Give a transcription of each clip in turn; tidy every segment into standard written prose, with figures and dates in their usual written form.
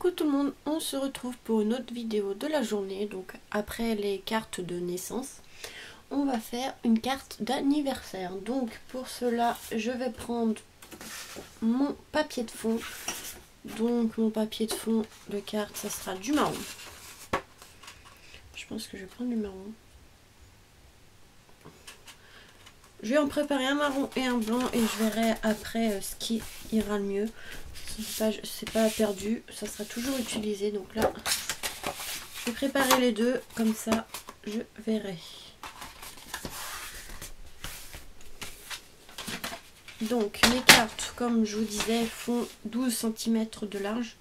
Coucou tout le monde, on se retrouve pour une autre vidéo de la journée. Donc après les cartes de naissance, on va faire une carte d'anniversaire. Donc pour cela, je vais prendre mon papier de fond. Donc mon papier de fond de carte, ça sera du marron. Je pense que je vais prendre du marron. Je vais en préparer un marron et un blanc et je verrai après ce qui ira le mieux. C'est pas perdu, ça sera toujours utilisé. Donc là, je vais préparer les deux, comme ça je verrai. Donc mes cartes, comme je vous disais, font 12 cm de large.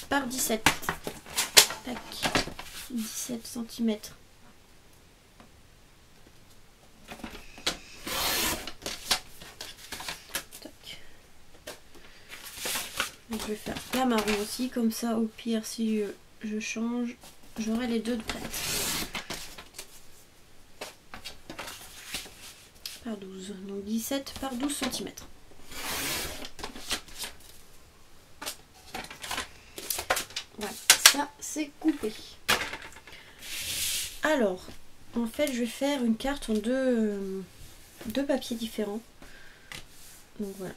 Par 17. Tac. 17 cm. Tac. Donc, je vais faire la marron aussi, comme ça au pire si je change, j'aurai les deux de prête. Par 12, donc 17 par 12 cm. Voilà, ça c'est coupé. Alors, en fait, je vais faire une carte en deux papiers différents. Donc voilà.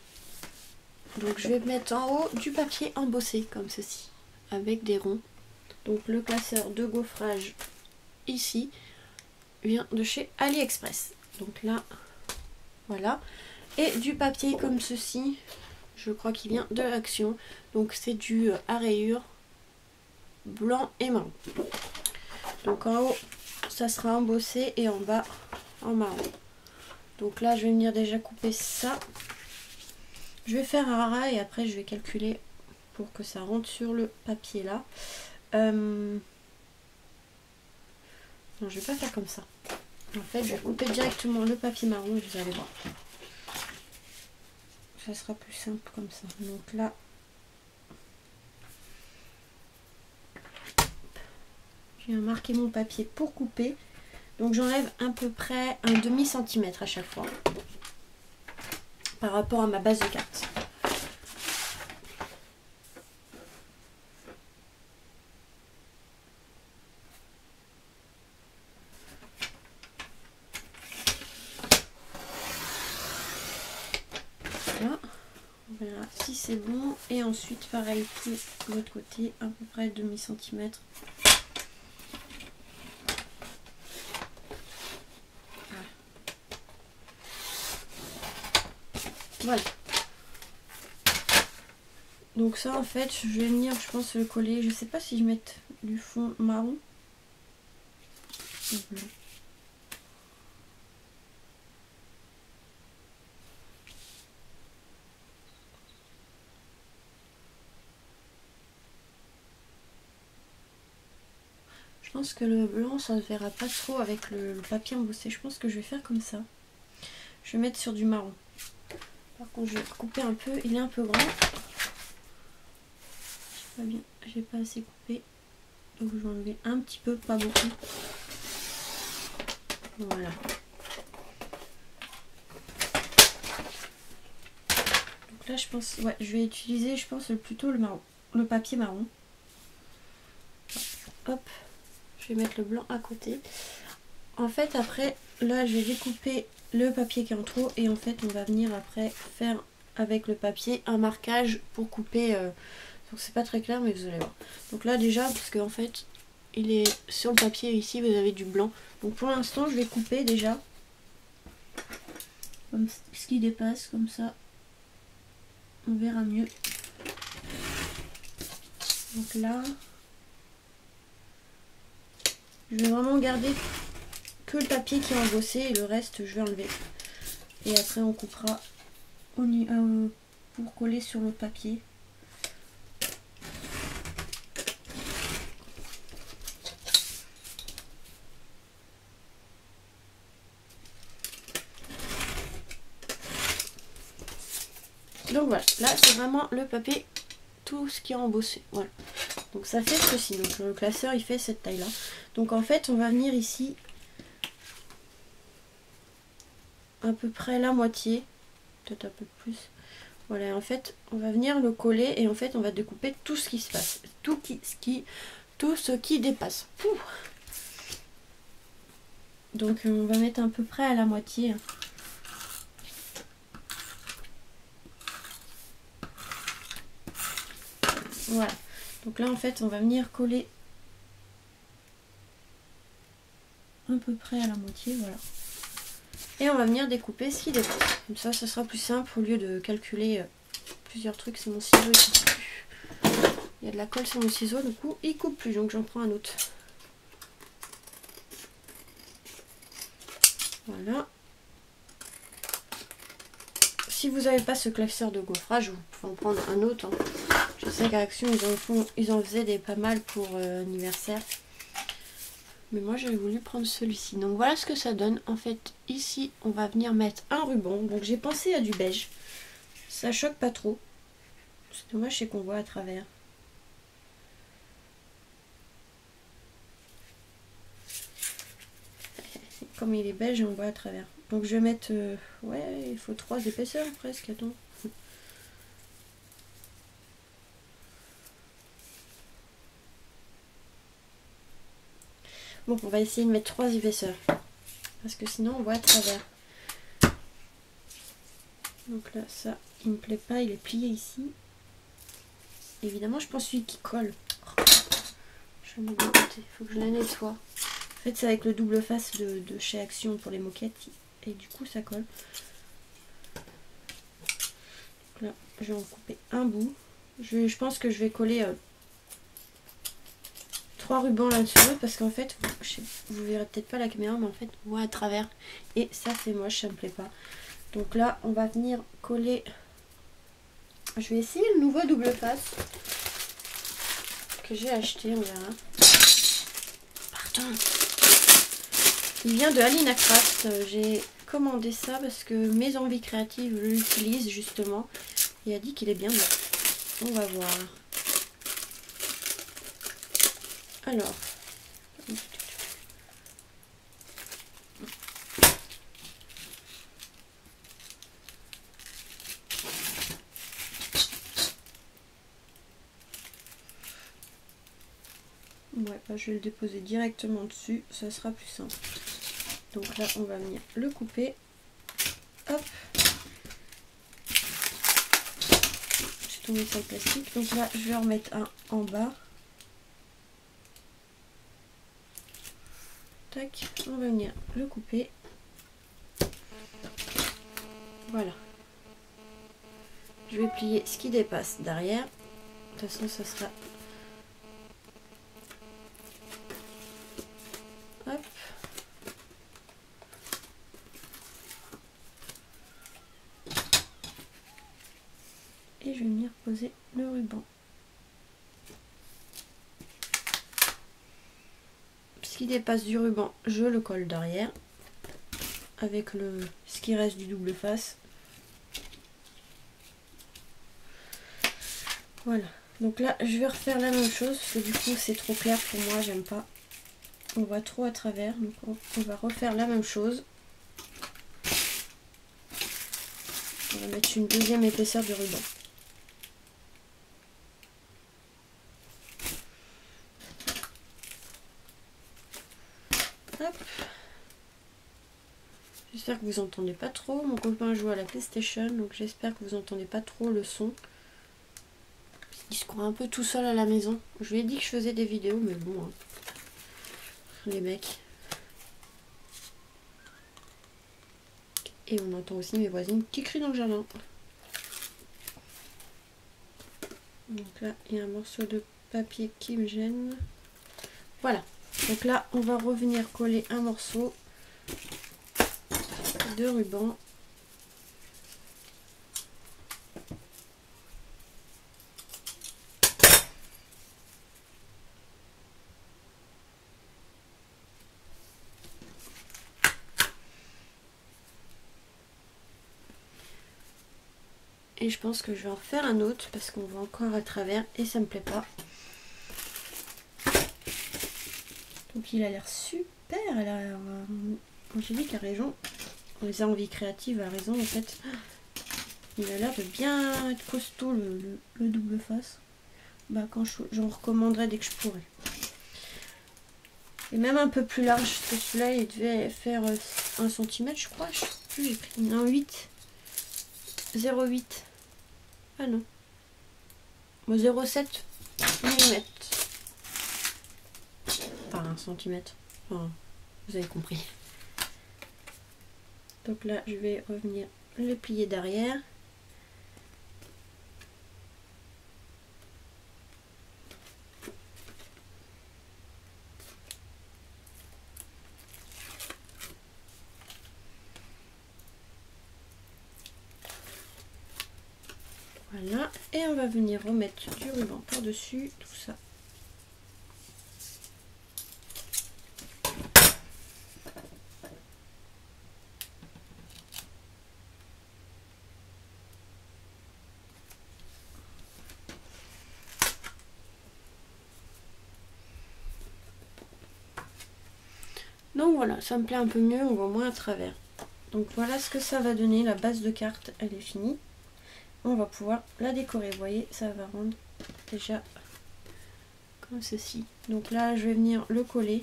Donc je vais mettre en haut du papier embossé comme ceci, avec des ronds. Donc le classeur de gaufrage ici vient de chez AliExpress. Donc là, voilà. Et du papier comme ceci, je crois qu'il vient de Action. Donc c'est du à rayures blanc et marron. Donc en haut, ça sera embossé et en bas, en marron. Donc là, je vais venir déjà couper ça. Je vais faire un ras et après, je vais calculer pour que ça rentre sur le papier là. Non, je vais pas faire comme ça. En fait, je vais couper directement le papier marron, vous allez voir. Ça sera plus simple comme ça. Donc là, je viens marquer mon papier pour couper. Donc j'enlève à peu près un demi-centimètre à chaque fois par rapport à ma base de carte. Voilà. On verra si c'est bon. Et ensuite pareil pour l'autre côté, à peu près demi-centimètre. Voilà. Donc ça en fait je vais venir je pense le coller. Je sais pas si je mets du fond marron ou blanc. Je pense que le blanc ça ne verra pas trop avec le papier embossé. Je pense que je vais faire comme ça. Je vais mettre sur du marron. Par contre je vais couper un peu, il est un peu grand. Pas bien, j'ai pas assez coupé. Donc je vais enlever un petit peu, pas beaucoup. Voilà. Donc là je pense, ouais, je vais utiliser je pense plutôt le marron, le papier marron. Hop, je vais mettre le blanc à côté. En fait après, là je vais découper le papier qui est en trop et en fait on va venir après faire avec le papier un marquage pour couper. Donc c'est pas très clair mais vous allez voir. Donc là déjà parce qu'en fait il est sur le papier ici vous avez du blanc. Donc pour l'instant je vais couper déjà comme ce qui dépasse comme ça. On verra mieux. Donc là je vais vraiment garder que le papier qui est embossé et le reste je vais enlever. Et après on coupera pour coller sur l'autre papier. Donc voilà, là c'est vraiment le papier, tout ce qui est embossé. Voilà. Donc ça fait ceci. Donc le classeur il fait cette taille là. Donc en fait on va venir ici à peu près la moitié, peut-être un peu plus. Voilà, en fait, on va venir le coller et en fait, on va découper tout ce qui se passe, tout ce qui dépasse. Pouh. Donc, on va mettre à peu près à la moitié. Voilà. Donc là, en fait, on va venir coller à peu près à la moitié, voilà. Et on va venir découper ce qui dépasse. Comme ça sera plus simple au lieu de calculer plusieurs trucs. C'est mon ciseau, il coupe plus. Il y a de la colle sur mon ciseau, du coup, il coupe plus. Donc j'en prends un autre. Voilà. Si vous n'avez pas ce classeur de gaufrage, vous pouvez en prendre un autre. Hein. Je sais qu'à Action, ils en faisaient des pas mal pour anniversaire. Mais moi j'ai voulu prendre celui-ci. Donc voilà ce que ça donne. En fait ici on va venir mettre un ruban. Donc j'ai pensé à du beige. Ça choque pas trop. C'est dommage, c'est qu'on voit à travers. Comme il est beige on voit à travers. Donc je vais mettre... ouais, il faut 3 épaisseurs presque. Attends. Bon, on va essayer de mettre 3 épaisseurs. Parce que sinon on voit à travers. Donc là, ça, il me plaît pas. Il est plié ici. Évidemment, je pense celui qui colle. Je vais mettre de côté. Il faut que je la nettoie. En fait, c'est avec le double face de chez Action pour les moquettes. Et du coup, ça colle. Donc là, je vais en couper un bout. Je pense que je vais coller 3 rubans là-dessus. Parce qu'en fait, vous verrez peut-être pas la caméra, mais en fait, on voit à travers. Et ça, c'est moche, ça me plaît pas. Donc là, on va venir coller... Je vais essayer le nouveau double face que j'ai acheté, on verra. Pardon. Il vient de Alina Craft. J'ai commandé ça parce que mes envies créatives l'utilisent justement. Et elle a dit qu'il est bien. On va voir. Alors. Ouais, bah je vais le déposer directement dessus, ça sera plus simple. Donc là, on va venir le couper. Hop. J'ai tombé sur le plastique. Donc là, je vais en remettre un en bas. Tac, on va venir le couper. Voilà. Je vais plier ce qui dépasse derrière. De toute façon, ça sera... Hop. Et je vais venir poser le ruban. Ce qui dépasse du ruban, je le colle derrière. Avec ce qui reste du double face. Voilà. Donc là, je vais refaire la même chose. Parce que du coup, c'est trop clair pour moi. J'aime pas. On voit trop à travers, donc on va refaire la même chose. On va mettre une deuxième épaisseur de ruban. Hop. J'espère que vous entendez pas trop. Mon copain joue à la PlayStation, donc j'espère que vous entendez pas trop le son. Il se croit un peu tout seul à la maison. Je lui ai dit que je faisais des vidéos, mais bon, hein. Les mecs. Et on entend aussi mes voisines qui crient dans le jardin. Donc là, il y a un morceau de papier qui me gêne. Voilà. Donc là, on va revenir coller un morceau de ruban. Et je pense que je vais en faire un autre parce qu'on voit encore à travers et ça me plaît pas. Donc il a l'air super. Angélique a raison. les envies créatives a raison en fait. Il a l'air de bien être costaud le double face. Bah quand j'en recommanderais dès que je pourrais. Et même un peu plus large, parce que celui-là il devait faire 1 cm je crois. Je sais plus, j'ai pris un 8. 0,8. Ah non. 0,7 mm. Enfin 1 cm. Enfin, vous avez compris. Donc là je vais revenir le plier derrière. Voilà, et on va venir remettre du ruban par-dessus tout ça. Donc voilà, ça me plaît un peu mieux, on voit moins à travers. Donc voilà ce que ça va donner, la base de carte, elle est finie. On va pouvoir la décorer, vous voyez, ça va rendre déjà comme ceci. Donc là, je vais venir le coller.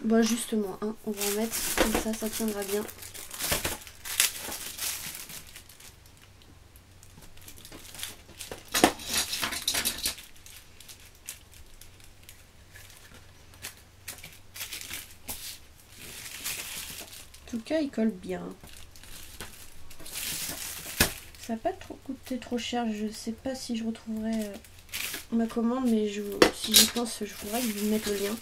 Bon, justement, hein, on va en mettre, comme ça tiendra bien. En tout cas, il colle bien. Ça n'a pas coûté trop cher. Je sais pas si je retrouverai ma commande, mais si j'y pense, je pourrais vous mettre le lien.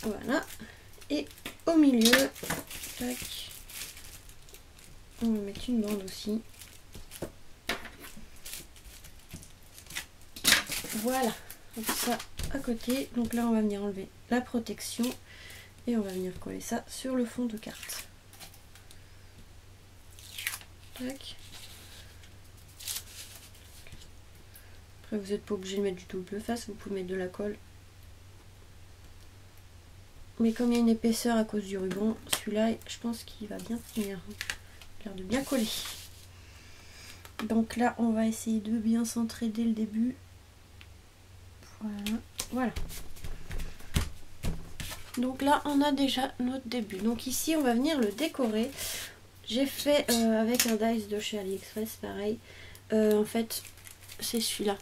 Voilà. Et au milieu, tac, on va mettre une bande aussi. Voilà, donc ça à côté. Donc là, on va venir enlever la protection et on va venir coller ça sur le fond de carte. Tac. Après, vous n'êtes pas obligé de mettre du double face, vous pouvez mettre de la colle. Mais comme il y a une épaisseur à cause du ruban, celui-là, je pense qu'il va bien tenir. Il a l'air de bien coller. Donc là, on va essayer de bien centrer dès le début. Voilà. Voilà. Donc là, on a déjà notre début. Donc ici, on va venir le décorer. J'ai fait avec un dice de chez AliExpress, pareil. En fait, c'est celui-là.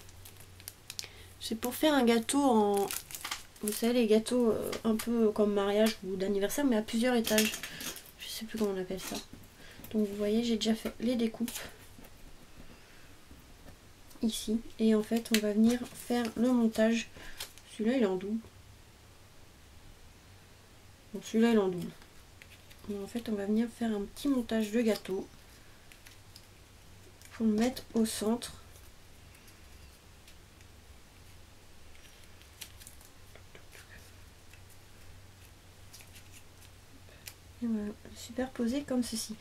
C'est pour faire un gâteau en... Vous savez, les gâteaux un peu comme mariage ou d'anniversaire, mais à plusieurs étages. Je sais plus comment on appelle ça. Donc vous voyez, j'ai déjà fait les découpes. Ici. Et en fait, on va venir faire le montage. Celui-là, il est en double. Bon, celui-là, il est en double. Et en fait, on va venir faire un petit montage de gâteau. Pour le mettre au centre. Et voilà, superposer comme ceci.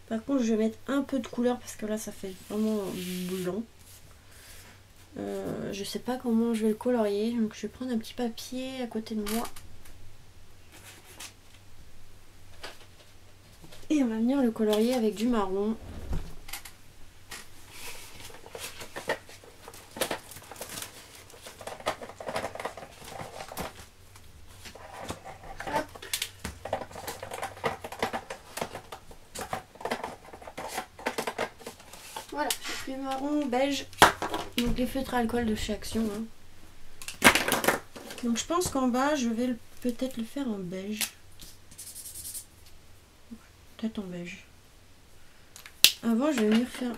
Par contre, je vais mettre un peu de couleur parce que là, ça fait vraiment blanc. Je sais pas comment je vais le colorier, donc je vais prendre un petit papier à côté de moi. Et on va venir le colorier avec du marron. Voilà, j'ai fait marron, beige, donc les feutres à alcool de chez Action. Hein. Donc je pense qu'en bas, je vais peut-être le faire en beige. Peut-être en beige. Avant, je vais venir faire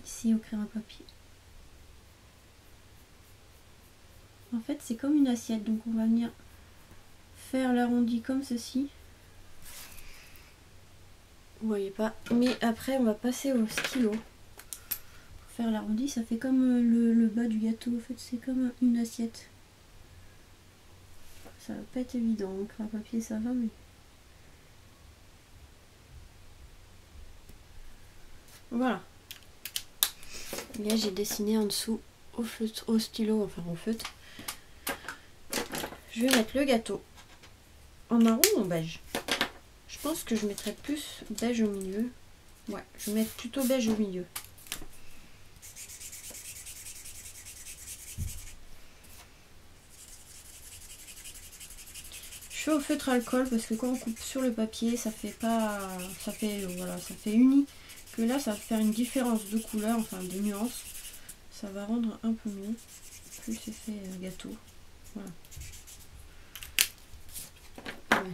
ici au crayon à papier. En fait, c'est comme une assiette, donc on va venir faire l'arrondi comme ceci. Vous voyez pas, mais après on va passer au stylo pour faire l'arrondi, ça fait comme le bas du gâteau. En fait, c'est comme une assiette. Ça va pas être évident. Encre à papier, ça va, mais... Voilà. Là, j'ai dessiné en dessous au feutre, au stylo, enfin au feutre. Je vais mettre le gâteau en marron ou en beige. Je pense que je mettrai plus beige au milieu. Ouais, je vais mettre plutôt beige au milieu. Je fais au feutre alcool parce que quand on coupe sur le papier, ça fait pas, ça fait voilà, ça fait uni. Que là, ça va faire une différence de couleur, enfin des nuances. Ça va rendre un peu mieux. Plus effet gâteau. Voilà. Ouais.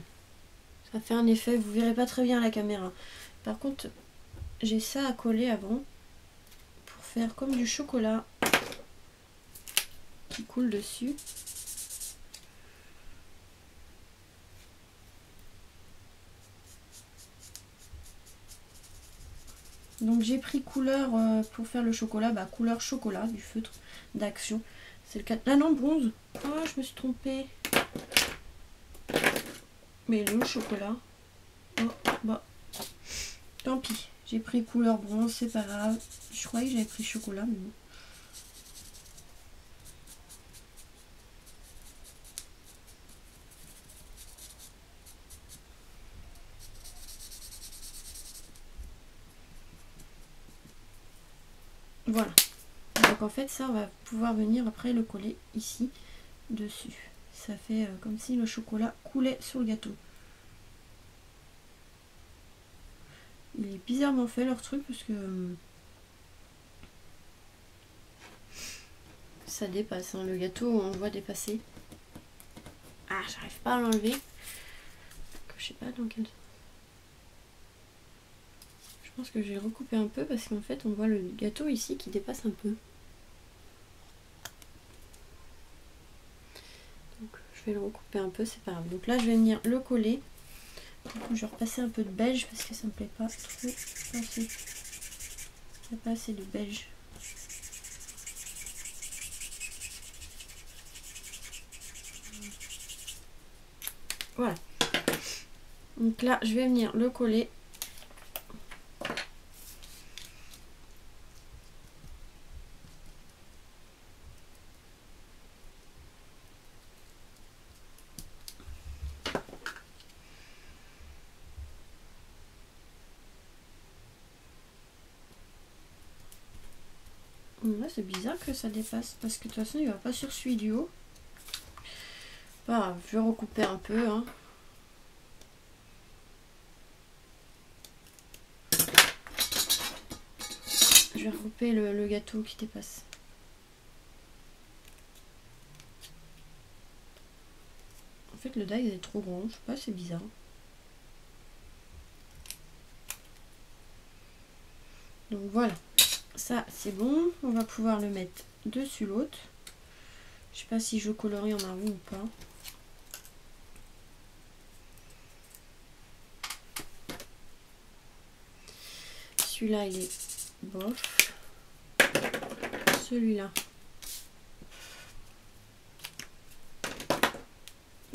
Ça fait un effet, vous verrez pas très bien à la caméra. Par contre, j'ai ça à coller avant pour faire comme du chocolat qui coule dessus. Donc j'ai pris couleur pour faire le chocolat, bah couleur chocolat du feutre d'Action. C'est le 4. Ah non, bronze. Ah, je me suis trompée. Mais le chocolat. Oh, bah. Tant pis. J'ai pris couleur bronze, c'est pas grave. Je croyais que j'avais pris chocolat, mais non. Voilà. Donc en fait, ça, on va pouvoir venir après le coller ici, dessus. Ça fait comme si le chocolat coulait sur le gâteau. Il est bizarrement fait leur truc parce que ça dépasse. Hein. Le gâteau, on le voit dépasser. Ah, j'arrive pas à l'enlever. Je sais pas dans quel... Je pense que je vais le recouper un peu parce qu'en fait, on voit le gâteau ici qui dépasse un peu. Donc, je vais le recouper un peu, c'est pas grave. Donc là, je vais venir le coller. Je vais repasser un peu de beige parce que ça me plaît pas trop. Il n'y a pas assez de beige. Voilà. Donc là, je vais venir le coller. Là, c'est bizarre que ça dépasse parce que de toute façon, il va pas sur celui du haut. Pas grave, je vais recouper un peu. Hein. Je vais recouper le gâteau qui dépasse. En fait, le die est trop grand. Je sais pas, c'est bizarre. Donc voilà. Ça, c'est bon. On va pouvoir le mettre dessus l'autre. Je sais pas si je colorie en marron ou pas. Celui-là, il est bof. Celui-là.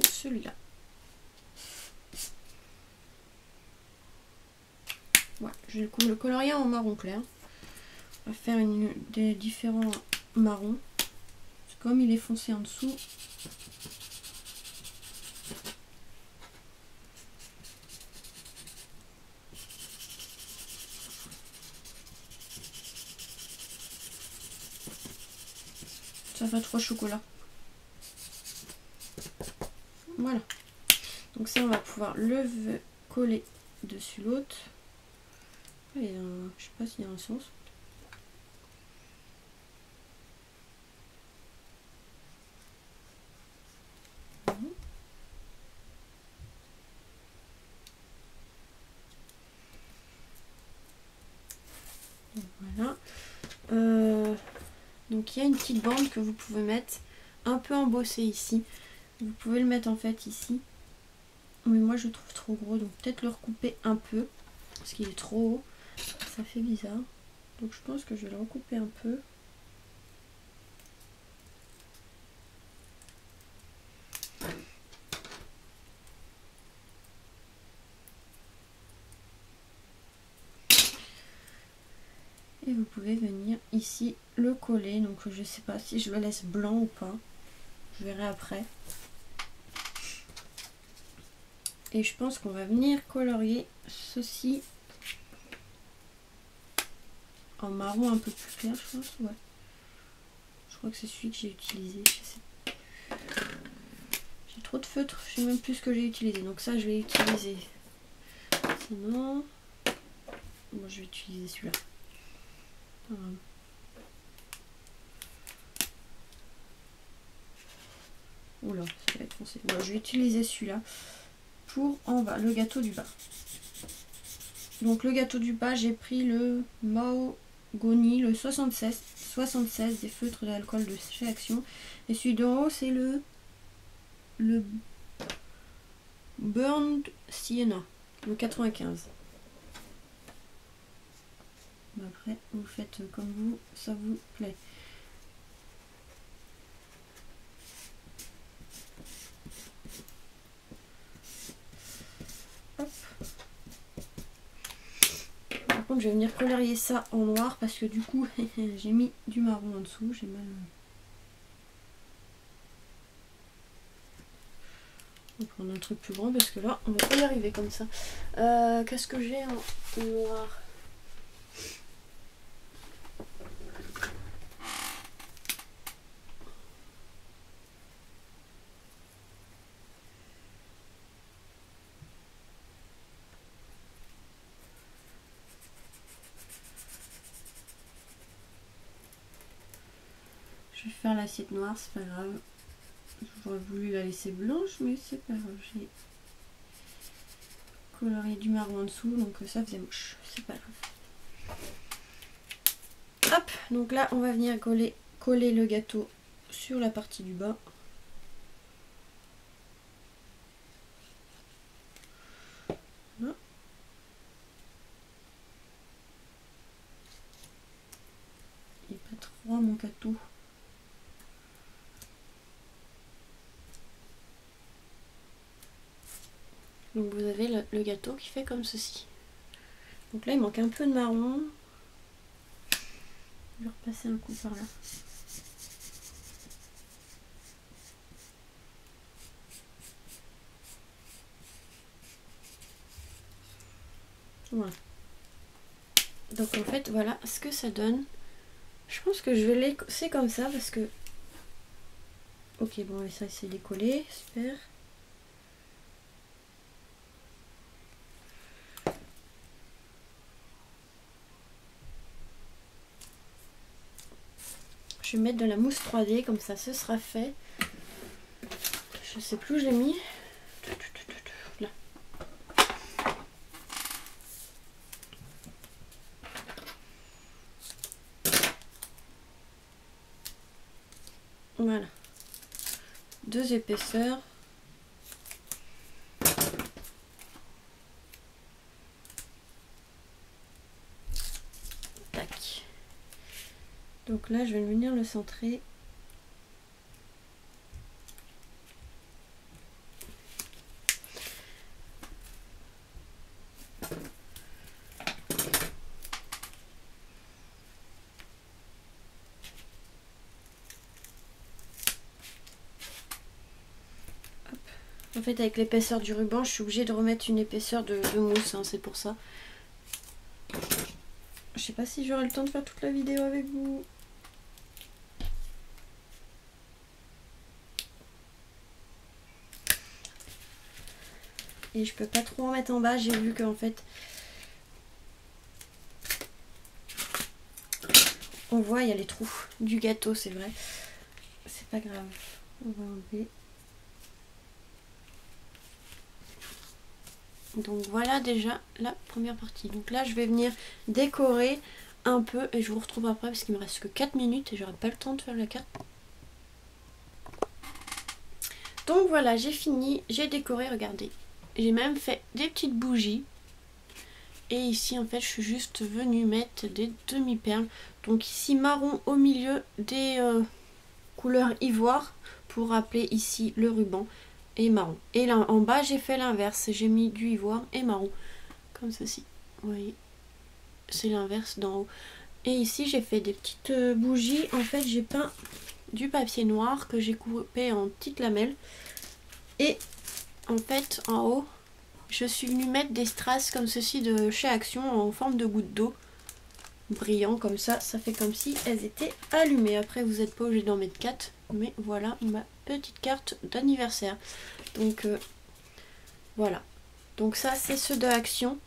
Celui-là. Ouais, je vais le colorier en marron clair. On va faire des différents marrons. Comme il est foncé en dessous. Ça fait 3 chocolats. Voilà. Donc ça, on va pouvoir le coller dessus l'autre. Je sais pas s'il y a un sens. Voilà. Donc il y a une petite bande que vous pouvez mettre un peu embossée ici. Vous pouvez le mettre en fait ici. Mais moi je le trouve trop gros, donc peut-être le recouper un peu. Parce qu'il est trop haut. Ça fait bizarre. Donc je pense que je vais le recouper un peu. Et vous pouvez venir ici le coller. Donc je sais pas si je le laisse blanc ou pas. Je verrai après. Et je pense qu'on va venir colorier ceci en marron un peu plus clair, je pense. Ouais. Je crois que c'est celui que j'ai utilisé. J'ai trop de feutres, je sais même plus ce que j'ai utilisé. Donc ça, je vais utiliser. Sinon, bon, je vais utiliser celui-là. Oula, ça va être foncé. Bon, je vais utiliser celui-là pour en bas, le gâteau du bas. Donc le gâteau du bas, j'ai pris le Mahogany, le 76 des feutres d'alcool de chez Action. Et celui d'en haut, c'est le Burned Sienna, le 95. Après, vous faites comme vous, ça vous plaît. Hop. Par contre, je vais venir colorier ça en noir parce que du coup, j'ai mis du marron en dessous. J'ai mal. On va prendre un truc plus grand parce que là, on va pas y arriver comme ça. Qu'est-ce que j'ai en noir? Je vais faire l'assiette noire, c'est pas grave. J'aurais voulu la laisser blanche, mais c'est pas grave. J'ai colorié du marron en dessous, donc ça faisait moche. C'est pas grave. Hop, donc là, on va venir coller le gâteau sur la partie du bas. Voilà. Il n'est pas trop mon gâteau. Donc vous avez le gâteau qui fait comme ceci. Donc là il manque un peu de marron. Je vais repasser un coup par là. Voilà. Donc en fait voilà ce que ça donne. Je pense que je vais laisser comme ça parce que... Ok, bon, et ça c'est décollé, super. Je vais mettre de la mousse 3D, comme ça ce sera fait. Je sais plus où je l'ai mis. Là. Voilà. 2 épaisseurs. Tac. Donc là, je vais venir le centrer. En fait, avec l'épaisseur du ruban, je suis obligée de remettre une épaisseur de mousse, hein, c'est pour ça. Je sais pas si j'aurai le temps de faire toute la vidéo avec vous. Et je peux pas trop en mettre en bas, j'ai vu qu'en fait... On voit, il y a les trous du gâteau, c'est vrai. C'est pas grave. On va enlever. Donc voilà déjà la première partie. Donc là je vais venir décorer un peu et je vous retrouve après parce qu'il me reste que 4 minutes et j'aurai pas le temps de faire la carte. Donc voilà, j'ai fini, j'ai décoré, regardez. J'ai même fait des petites bougies. Et ici en fait je suis juste venue mettre des demi-perles. Donc ici marron au milieu des couleurs ivoire pour rappeler ici le ruban et marron. Et là en bas j'ai fait l'inverse, j'ai mis du ivoire et marron comme ceci. Vous voyez, c'est l'inverse d'en haut. Et ici j'ai fait des petites bougies. En fait j'ai peint du papier noir que j'ai coupé en petites lamelles. Et en fait en haut je suis venue mettre des strass comme ceci de chez Action en forme de goutte d'eau. Brillant comme ça, ça fait comme si elles étaient allumées. Après vous n'êtes pas obligé d'en mettre 4. Mais voilà ma petite carte d'anniversaire. Donc voilà. Donc ça c'est ceux de Action.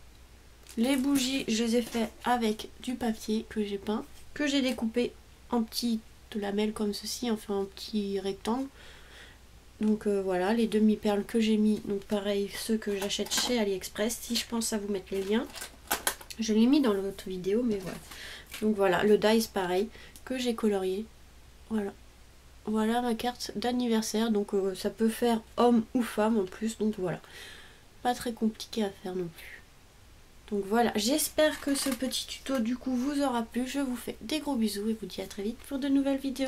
Les bougies je les ai fait avec du papier que j'ai peint, que j'ai découpé en petites lamelles comme ceci, enfin en petits rectangles. Donc voilà les demi-perles que j'ai mis, donc pareil ceux que j'achète chez AliExpress. Si je pense à vous mettre les liens, je l'ai mis dans l'autre vidéo, mais voilà. Donc voilà, le dice pareil que j'ai colorié. Voilà. Voilà ma carte d'anniversaire, donc ça peut faire homme ou femme en plus, donc voilà. Pas très compliqué à faire non plus. Donc voilà, j'espère que ce petit tuto du coup vous aura plu. Je vous fais des gros bisous et vous dis à très vite pour de nouvelles vidéos.